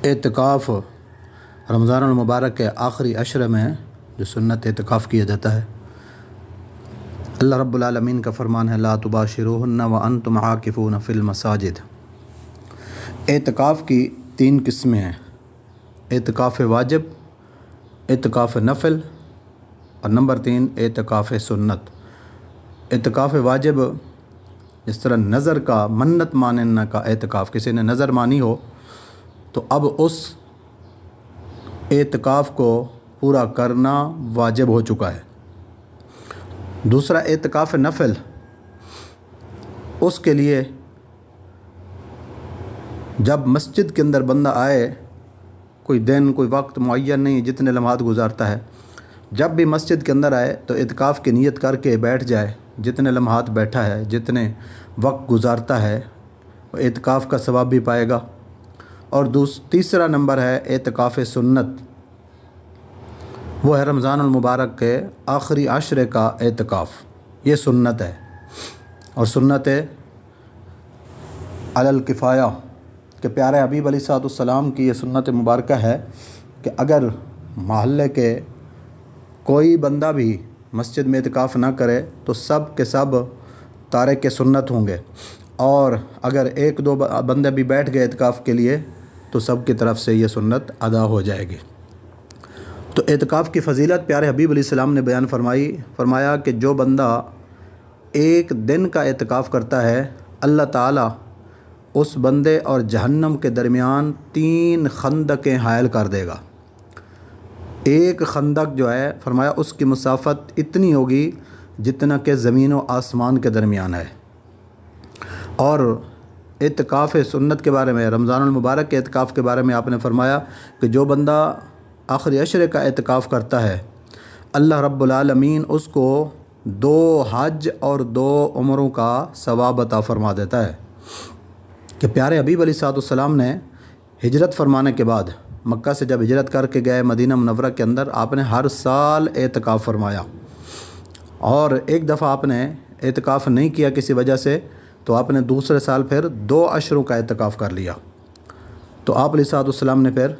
اعتکاف رمضان المبارک کے آخری عشرے میں جو سنت اعتکاف کیا جاتا ہے، اللہ رب العالمین کا فرمان ہے لا تباشروہن وانتم عاکفون فی المساجد۔ اعتکاف کی 3 قسمیں ہیں: اعتکاف واجب، اعتکاف نفل اور نمبر 3 اعتکاف سنت۔ اعتکاف واجب جس طرح نظر کا منت ماننے کا اعتکاف، کسی نے نظر مانی ہو تو اب اس اعتکاف کو پورا کرنا واجب ہو چکا ہے۔ دوسرا اعتکاف نفل، اس کے لیے جب مسجد کے اندر بندہ آئے، کوئی دن کوئی وقت معین نہیں جتنے لمحات گزارتا ہے، جب بھی مسجد کے اندر آئے تو اعتکاف کی نیت کر کے بیٹھ جائے، جتنے لمحات بیٹھا ہے، جتنے وقت گزارتا ہے وہ اعتکاف کا ثواب بھی پائے گا۔ اور تیسرا نمبر ہے اعتکاف سنت، وہ ہے رمضان المبارک کے آخری عشرے کا اعتکاف، یہ سنت ہے۔ اور سنت علی الکفایہ کہ پیارے حبیب علیہ السلام کی یہ سنت مبارکہ ہے کہ اگر محلے کے کوئی بندہ بھی مسجد میں اعتکاف نہ کرے تو سب کے سب تارک سنت ہوں گے، اور اگر 1-2 بندے بھی بیٹھ گئے اعتکاف کے لیے تو سب کی طرف سے یہ سنت ادا ہو جائے گی۔ تو اعتکاف کی فضیلت پیارے حبیب علیہ السلام نے بیان فرمایا کہ جو بندہ 1 دن کا اعتکاف کرتا ہے، اللہ تعالیٰ اس بندے اور جہنم کے درمیان 3 خندقیں حائل کر دے گا۔ ایک خندق جو ہے فرمایا اس کی مسافت اتنی ہوگی جتنا کہ زمین و آسمان کے درمیان ہے۔ اور اعتکاف سنت کے بارے میں، رمضان المبارک کے اعتکاف کے بارے میں آپ نے فرمایا کہ جو بندہ آخری عشرے کا اعتکاف کرتا ہے، اللہ رب العالمین اس کو 2 حج اور 2 عمروں کا ثواب عطا فرما دیتا ہے۔ کہ پیارے حبیب علیہ السلام نے ہجرت فرمانے کے بعد مکہ سے جب ہجرت کر کے گئے مدینہ منورہ کے اندر، آپ نے ہر سال اعتکاف فرمایا، اور ایک دفعہ آپ نے اعتکاف نہیں کیا کسی وجہ سے تو آپ نے دوسرے سال پھر 2 عشروں کا اعتکاف کر لیا۔ تو آپ علیہ السلام نے پھر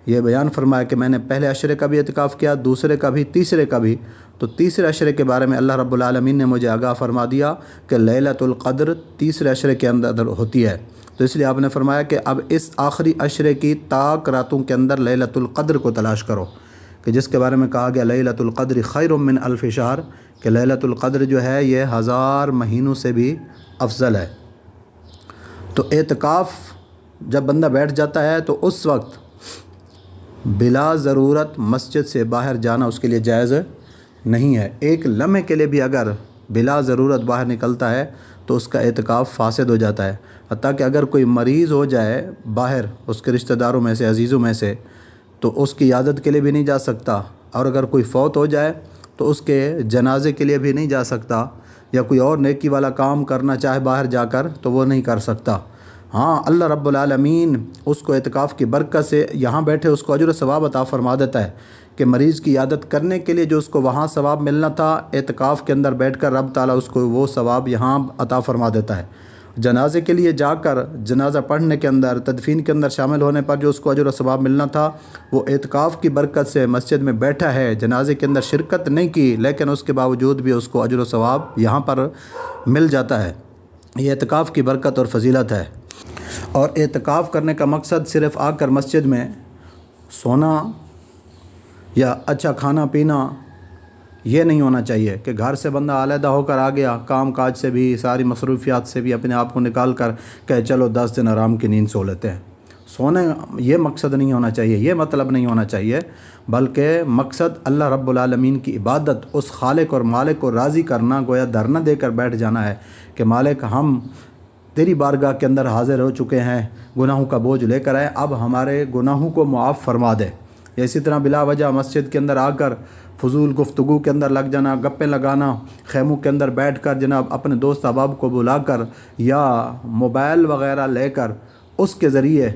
یہ بیان فرمایا کہ میں نے پہلے عشرے کا بھی اعتکاف کیا، دوسرے کا بھی، تیسرے کا بھی۔ تو تیسرے عشرے کے بارے میں اللہ رب العالمین نے مجھے آگاہ فرما دیا کہ لیلۃ القدر تیسرے عشرے کے اندر ہوتی ہے۔ تو اس لیے آپ نے فرمایا کہ اب اس آخری عشرے کی طاق راتوں کے اندر لیلۃ القدر کو تلاش کرو، کہ جس کے بارے میں کہا گیا لیلۃ القدر خیر من الف شہر، کہ لیلۃ القدر جو ہے یہ 1000 مہینوں سے بھی افضل ہے۔ تو اعتکاف جب بندہ بیٹھ جاتا ہے تو اس وقت بلا ضرورت مسجد سے باہر جانا اس کے لیے جائز نہیں ہے۔ ایک لمحے کے لیے بھی اگر بلا ضرورت باہر نکلتا ہے تو اس کا اعتکاف فاسد ہو جاتا ہے۔ حتیٰ کہ اگر کوئی مریض ہو جائے باہر اس کے رشتہ داروں میں سے، عزیزوں میں سے، تو اس کی عیادت کے لیے بھی نہیں جا سکتا، اور اگر کوئی فوت ہو جائے تو اس کے جنازے کے لیے بھی نہیں جا سکتا، یا کوئی اور نیکی والا کام کرنا چاہے باہر جا کر تو وہ نہیں کر سکتا۔ ہاں، اللہ رب العالمین اس کو اعتکاف کی برکت سے یہاں بیٹھے اس کو اجر و ثواب عطا فرما دیتا ہے، کہ مریض کی عیادت کرنے کے لیے جو اس کو وہاں ثواب ملنا تھا، اعتکاف کے اندر بیٹھ کر رب تعالیٰ اس کو وہ ثواب یہاں عطا فرما دیتا ہے۔ جنازے کے لیے جا کر جنازہ پڑھنے کے اندر، تدفین کے اندر شامل ہونے پر جو اس کو اجر و ثواب ملنا تھا، وہ اعتکاف کی برکت سے مسجد میں بیٹھا ہے، جنازے کے اندر شرکت نہیں کی، لیکن اس کے باوجود بھی اس کو اجر و ثواب یہاں پر مل جاتا ہے۔ یہ اعتکاف کی برکت اور فضیلت ہے۔ اور اعتکاف کرنے کا مقصد صرف آ کر مسجد میں سونا یا اچھا کھانا پینا یہ نہیں ہونا چاہیے کہ گھر سے بندہ علیحدہ ہو کر آ گیا، کام کاج سے بھی، ساری مصروفیات سے بھی اپنے آپ کو نکال کر کہ چلو 10 دن آرام کی نیند سو لیتے ہیں۔ سونے یہ مقصد نہیں ہونا چاہیے، یہ مطلب نہیں ہونا چاہیے، بلکہ مقصد اللہ رب العالمین کی عبادت، اس خالق اور مالک کو راضی کرنا، گویا دھرنا دے کر بیٹھ جانا ہے کہ مالک ہم تیری بارگاہ کے اندر حاضر ہو چکے ہیں، گناہوں کا بوجھ لے کر آئے، اب ہمارے گناہوں کو معاف فرما دے۔ اسی طرح بلا وجہ مسجد کے اندر آ کر فضول گفتگو کے اندر لگ جانا، گپیں لگانا، خیموں کے اندر بیٹھ کر جناب اپنے دوست احباب کو بلا کر یا موبائل وغیرہ لے کر اس کے ذریعے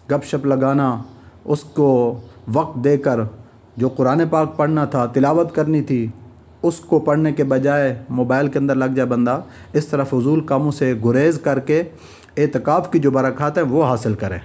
گپ شپ لگانا، اس کو وقت دے کر جو قرآن پاک پڑھنا تھا، تلاوت کرنی تھی، اس کو پڑھنے کے بجائے موبائل کے اندر لگ جائے بندہ، اس طرح فضول کاموں سے گریز کر کے اعتکاف کی جو برکات ہیں وہ حاصل کریں۔